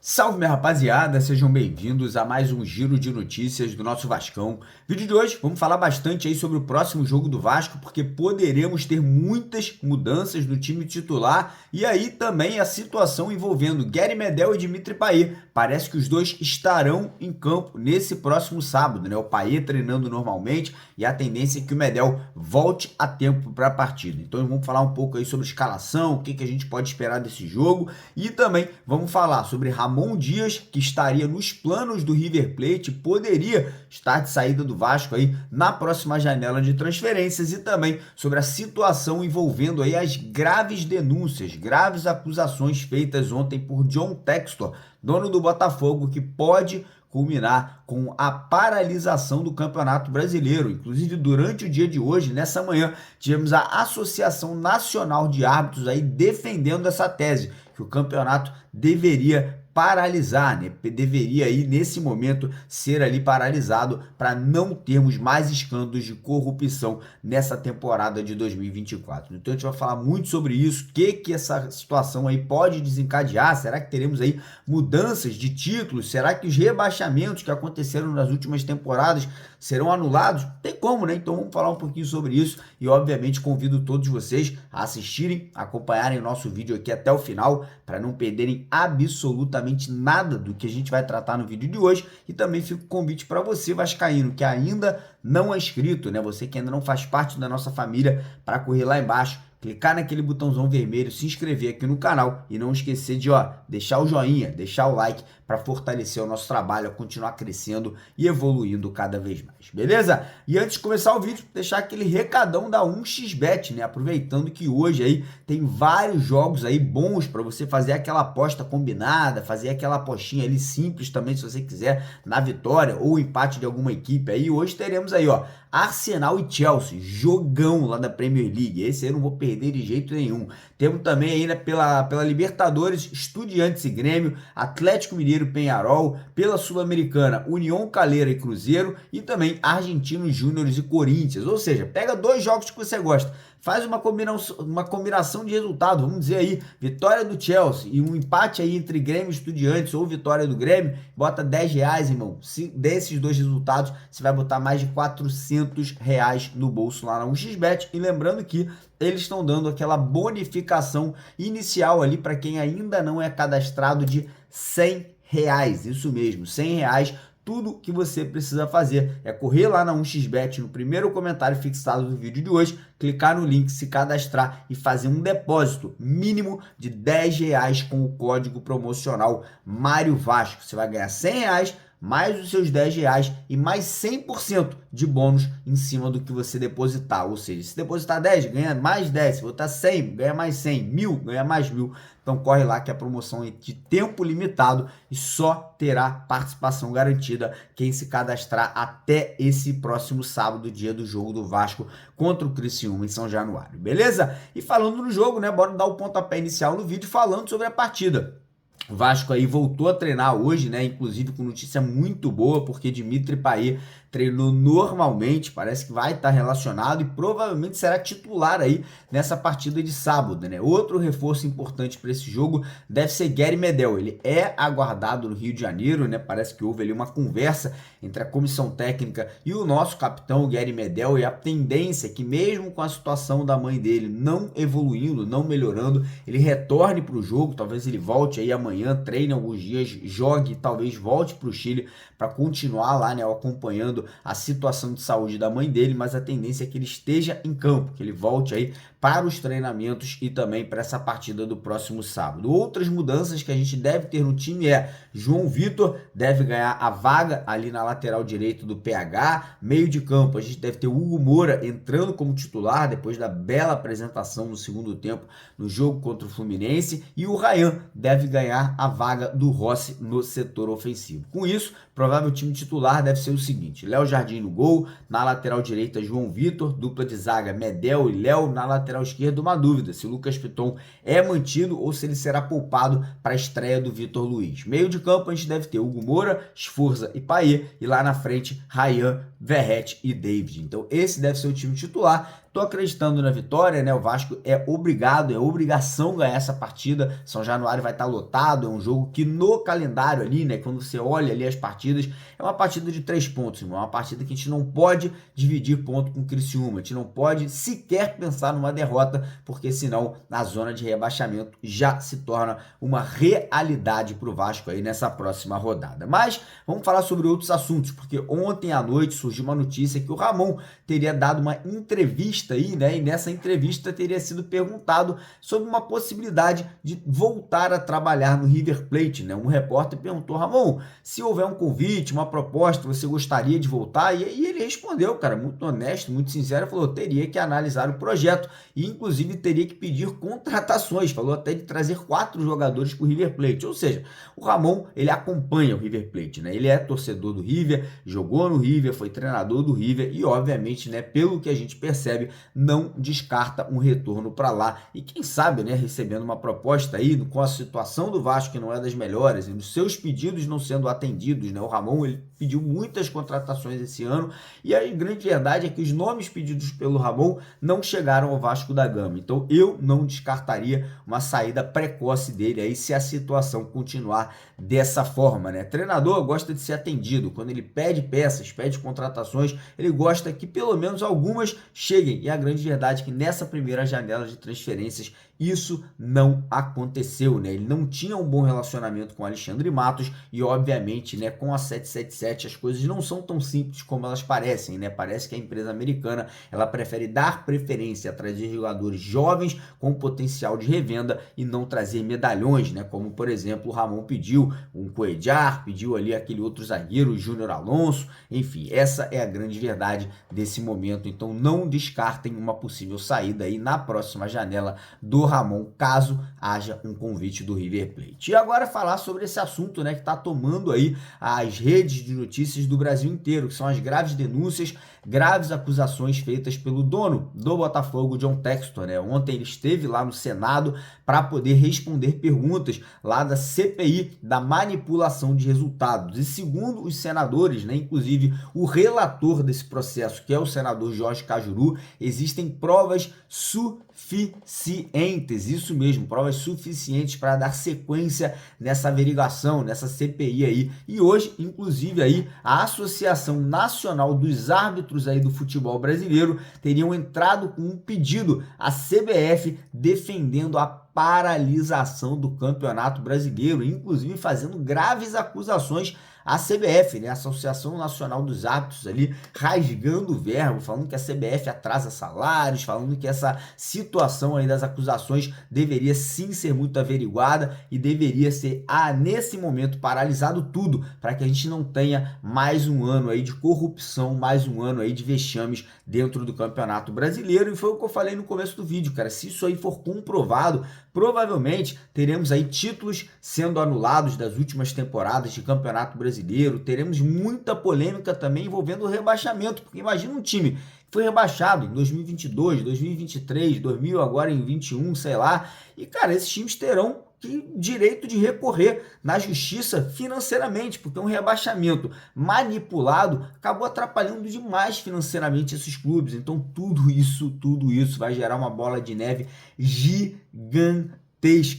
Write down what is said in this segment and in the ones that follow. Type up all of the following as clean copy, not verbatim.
Salve, minha rapaziada, sejam bem-vindos a mais um giro de notícias do nosso Vascão. Vídeo de hoje, vamos falar bastante aí sobre o próximo jogo do Vasco, porque poderemos ter muitas mudanças no time titular e aí também a situação envolvendo Gary Medel e Dimitri Payet. Parece que os dois estarão em campo nesse próximo sábado, né? O Payet treinando normalmente e a tendência é que o Medel volte a tempo para a partida. Então vamos falar um pouco aí sobre escalação, o que a gente pode esperar desse jogo e também vamos falar sobre Ramon Dias, que estaria nos planos do River Plate, poderia estar de saída do Vasco aí na próxima janela de transferências e também sobre a situação envolvendo aí as graves denúncias, graves acusações feitas ontem por John Textor, dono do Botafogo, que pode culminar com a paralisação do Campeonato Brasileiro. Inclusive, durante o dia de hoje, nessa manhã, tivemos a Associação Nacional de Árbitros aí defendendo essa tese, que o campeonato deveria paralisar, né? Deveria aí nesse momento ser ali paralisado para não termos mais escândalos de corrupção nessa temporada de 2024. Então a gente vai falar muito sobre isso, o que essa situação aí pode desencadear, será que teremos aí mudanças de títulos, será que os rebaixamentos que aconteceram nas últimas temporadas serão anulados? Tem como, né? Então vamos falar um pouquinho sobre isso e obviamente convido todos vocês a assistirem, acompanharem o nosso vídeo aqui até o final para não perderem absolutamente nada do que a gente vai tratar no vídeo de hoje. E também fica o convite para você, vascaíno, que ainda não é inscrito, né? Você que ainda não faz parte da nossa família, para correr lá embaixo, clicar naquele botãozão vermelho, se inscrever aqui no canal e não esquecer de deixar o joinha, deixar o like para fortalecer o nosso trabalho, a continuar crescendo e evoluindo cada vez mais, beleza? E antes de começar o vídeo, deixar aquele recadão da 1xBet, né? Aproveitando que hoje aí tem vários jogos aí bons para você fazer aquela aposta combinada, fazer aquela apostinha ali simples também, se você quiser, na vitória ou empate de alguma equipe aí. Hoje teremos aí, Arsenal e Chelsea, jogão lá da Premier League. Esse aí eu não vou perder de jeito nenhum. Temos também aí, né, pela Libertadores, Estudiantes e Grêmio, Atlético Mineiro, Peñarol, pela Sul-Americana, União Calera e Cruzeiro e também Argentinos Júniores e Corinthians. Ou seja, pega dois jogos que você gosta, faz uma combinação de resultado, vamos dizer aí, vitória do Chelsea e um empate aí entre Grêmio e Estudiantes ou vitória do Grêmio, bota R$10, irmão. Se desses dois resultados, você vai botar mais de R$400 no bolso lá na 1xBet. E lembrando que eles estão dando aquela bonificação inicial ali para quem ainda não é cadastrado de R$100. Isso mesmo, R$100. Tudo que você precisa fazer é correr lá na 1xBet, no primeiro comentário fixado do vídeo de hoje, clicar no link, se cadastrar e fazer um depósito mínimo de R$10 com o código promocional Mário Vasco. Você vai ganhar R$100 mais os seus R$10 e mais 100% de bônus em cima do que você depositar. Ou seja, se depositar 10, ganha mais 10. Se botar 100, ganha mais 100. 1000, ganha mais 1000. Então corre lá que a promoção é de tempo limitado e só terá participação garantida quem se cadastrar até esse próximo sábado, dia do jogo do Vasco contra o Criciúma em São Januário. Beleza? E falando no jogo, né? Bora dar o pontapé inicial no vídeo falando sobre a partida. O Vasco aí voltou a treinar hoje, né? Inclusive com notícia muito boa, porque Dimitri Payet treinou normalmente, parece que vai estar relacionado e provavelmente será titular aí nessa partida de sábado, né? Outro reforço importante para esse jogo deve ser Gary Medel. Ele é aguardado no Rio de Janeiro, né? Parece que houve ali uma conversa entre a comissão técnica e o nosso capitão, Gary Medel, e a tendência é que mesmo com a situação da mãe dele não evoluindo, não melhorando, ele retorne para o jogo, talvez ele volte aí amanhã, treine alguns dias, jogue, talvez volte para o Chile para continuar lá, né, acompanhando a situação de saúde da mãe dele, mas a tendência é que ele esteja em campo, que ele volte aí para os treinamentos e também para essa partida do próximo sábado. Outras mudanças que a gente deve ter no time é João Vitor deve ganhar a vaga ali na lateral direito do PH, meio de campo a gente deve ter o Hugo Moura entrando como titular depois da bela apresentação no segundo tempo no jogo contra o Fluminense, e o Ryan deve ganhar a vaga do Rossi no setor ofensivo. Com isso, provável time titular deve ser o seguinte: Léo Jardim no gol, na lateral direita João Vitor, dupla de zaga Medel e Léo, na lateral lateral esquerdo, uma dúvida se o Lucas Piton é mantido ou se ele será poupado para a estreia do Vitor Luiz. Meio de campo a gente deve ter Hugo Moura, Sforza e Payet, e lá na frente Ryan, Verratti e David. Então esse deve ser o time titular. Tô acreditando na vitória, né? O Vasco é obrigado, é obrigação ganhar essa partida. São Januário vai estar lotado, é um jogo que no calendário ali, né? Quando você olha ali as partidas, é uma partida de 3 pontos, irmão. É uma partida que a gente não pode dividir ponto com o Criciúma. A gente não pode sequer pensar numa derrota, porque senão a zona de rebaixamento já se torna uma realidade para o Vasco aí nessa próxima rodada. Mas vamos falar sobre outros assuntos, porque ontem à noite surgiu uma notícia que o Ramon teria dado uma entrevista aí, né? E nessa entrevista teria sido perguntado sobre uma possibilidade de voltar a trabalhar no River Plate, né? Um repórter perguntou: Ramon, se houver um convite, uma proposta, você gostaria de voltar? E aí ele respondeu, cara, muito honesto, muito sincero, falou: teria que analisar o projeto e inclusive teria que pedir contratações, falou até de trazer 4 jogadores para o River Plate. Ou seja, o Ramon, ele acompanha o River Plate, né? Ele é torcedor do River, jogou no River, foi treinador do River e obviamente, né, pelo que a gente percebe, não descarta um retorno para lá e quem sabe, né, recebendo uma proposta aí com a situação do Vasco que não é das melhores e os seus pedidos não sendo atendidos, né? O Ramon, ele pediu muitas contratações esse ano e a grande verdade é que os nomes pedidos pelo Ramon não chegaram ao Vasco da Gama. Então eu não descartaria uma saída precoce dele aí se a situação continuar dessa forma, né? Treinador gosta de ser atendido. Quando ele pede peças, pede contratações, ele gosta que pelo menos algumas cheguem. E a grande verdade é que nessa primeira janela de transferências isso não aconteceu, né? Ele não tinha um bom relacionamento com Alexandre Matos e obviamente, né, com a 777 as coisas não são tão simples como elas parecem, né? Parece que a empresa americana, ela prefere dar preferência a trazer jogadores jovens com potencial de revenda e não trazer medalhões, né? Como por exemplo o Ramon pediu, um Cuéllar, pediu ali aquele outro zagueiro, o Júnior Alonso, enfim, essa é a grande verdade desse momento. Então não descartem uma possível saída aí na próxima janela do Ramon, caso haja um convite do River Plate. E agora falar sobre esse assunto, né, que está tomando aí as redes de notícias do Brasil inteiro, que são as graves denúncias, graves acusações feitas pelo dono do Botafogo, John Textor, né? Ontem ele esteve lá no Senado para poder responder perguntas lá da CPI da manipulação de resultados. E segundo os senadores, né, inclusive o relator desse processo, que é o senador Jorge Cajuru, existem provas suficientes, isso mesmo, provas suficientes para dar sequência nessa averiguação, nessa CPI aí. E hoje, inclusive, aí a Associação Nacional dos Árbitros aí do futebol brasileiro teriam entrado com um pedido à CBF defendendo a paralisação do Campeonato Brasileiro, inclusive fazendo graves acusações à CBF, né? A Associação Nacional dos Árbitros ali rasgando o verbo, falando que a CBF atrasa salários, falando que essa situação aí das acusações deveria sim ser muito averiguada e deveria ser, nesse momento, paralisado tudo, para que a gente não tenha mais um ano aí de corrupção, mais um ano aí de vexames dentro do Campeonato Brasileiro. E foi o que eu falei no começo do vídeo, cara, se isso aí for comprovado, provavelmente teremos aí títulos sendo anulados das últimas temporadas de Campeonato Brasileiro, teremos muita polêmica também envolvendo o rebaixamento, porque imagina um time que foi rebaixado em 2022, 2023, 2000, agora em 21, sei lá, e cara, esses times terão direito de recorrer na justiça financeiramente, porque um rebaixamento manipulado acabou atrapalhando demais financeiramente esses clubes. Então tudo isso vai gerar uma bola de neve gigantesca.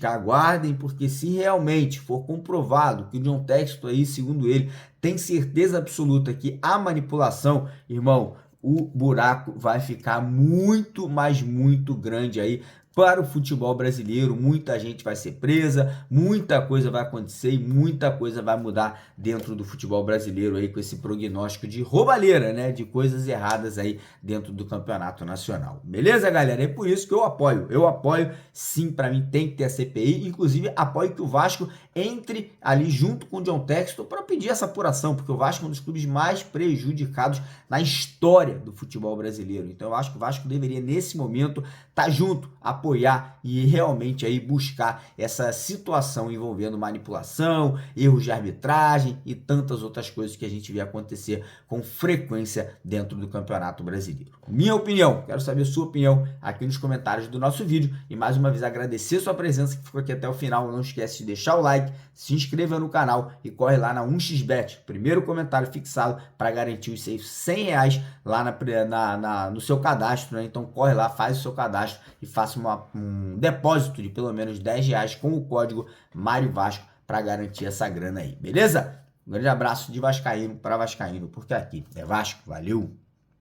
Aguardem, porque se realmente for comprovado que o John Textor aí, segundo ele, tem certeza absoluta que há manipulação, irmão, o buraco vai ficar muito, mas muito grande aí para o futebol brasileiro. Muita gente vai ser presa, muita coisa vai acontecer e muita coisa vai mudar dentro do futebol brasileiro aí com esse prognóstico de roubalheira, né, de coisas erradas aí dentro do campeonato nacional. Beleza, galera? É por isso que eu apoio sim, para mim tem que ter a CPI, inclusive apoio que o Vasco entre ali junto com o John Textor para pedir essa apuração, porque o Vasco é um dos clubes mais prejudicados na história do futebol brasileiro. Então eu acho que o Vasco deveria nesse momento estar junto, apoiar e realmente aí buscar essa situação envolvendo manipulação, erros de arbitragem e tantas outras coisas que a gente vê acontecer com frequência dentro do Campeonato Brasileiro. Minha opinião, quero saber a sua opinião aqui nos comentários do nosso vídeo e mais uma vez agradecer sua presença que ficou aqui até o final. Não esquece de deixar o like, se inscreva no canal e corre lá na 1xBet, primeiro comentário fixado para garantir os seus R$100 lá no seu cadastro, né? Então corre lá, faz o seu cadastro e faça um depósito de pelo menos R$10 com o código Mário Vasco para garantir essa grana aí, beleza? Um grande abraço de vascaíno para vascaíno, porque aqui é Vasco, valeu!